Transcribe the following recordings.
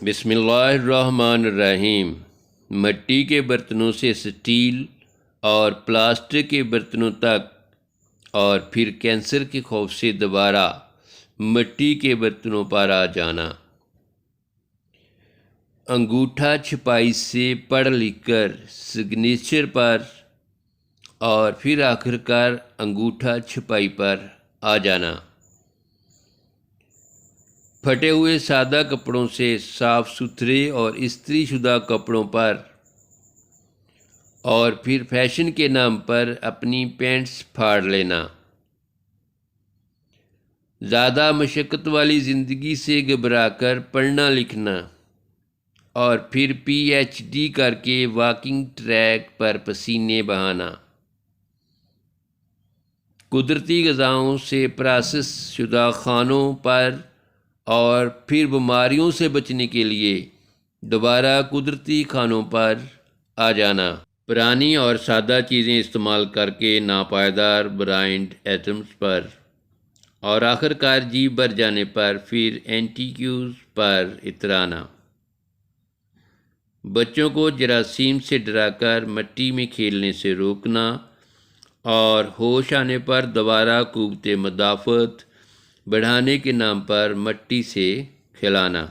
بسم اللہ الرحمن الرحیم۔ مٹی کے برتنوں سے سٹیل اور پلاسٹک کے برتنوں تک، اور پھر کینسر کے خوف سے دوبارہ مٹی کے برتنوں پر آ جانا۔ انگوٹھا چھپائی سے پڑھ لکھ کر سگنیچر پر، اور پھر آخرکار انگوٹھا چھپائی پر آ جانا۔ پھٹے ہوئے سادہ کپڑوں سے صاف ستھرے اور استری شدہ کپڑوں پر، اور پھر فیشن کے نام پر اپنی پینٹس پھاڑ لینا۔ زیادہ مشقت والی زندگی سے گھبرا کر پڑھنا لکھنا، اور پھر پی ایچ ڈی کر کے واکنگ ٹریک پر پسینے بہانا۔ قدرتی غذاؤں سے پراسس شدہ کھانوں پر، اور پھر بیماریوں سے بچنے کے لیے دوبارہ قدرتی کھانوں پر آ جانا۔ پرانی اور سادہ چیزیں استعمال کر کے ناپائیدار برانڈ آئٹمز پر، اور آخرکار جی بھر جانے پر پھر اینٹیکیوز پر اترانا۔ بچوں کو جراثیم سے ڈرا کر مٹی میں کھیلنے سے روکنا، اور ہوش آنے پر دوبارہ قوت مدافعت بڑھانے کے نام پر مٹی سے کھلانا۔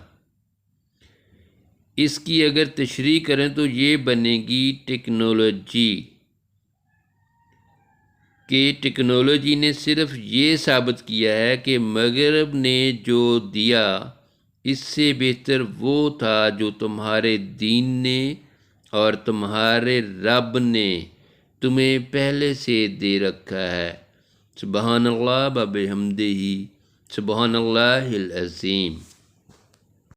اس کی اگر تشریح کریں تو یہ بنے گی ٹیکنالوجی، کہ ٹیکنالوجی نے صرف یہ ثابت کیا ہے کہ مغرب نے جو دیا اس سے بہتر وہ تھا جو تمہارے دین نے اور تمہارے رب نے تمہیں پہلے سے دے رکھا ہے۔ سبحان اللہ و بحمدہ، سبحان اللہ العظیم۔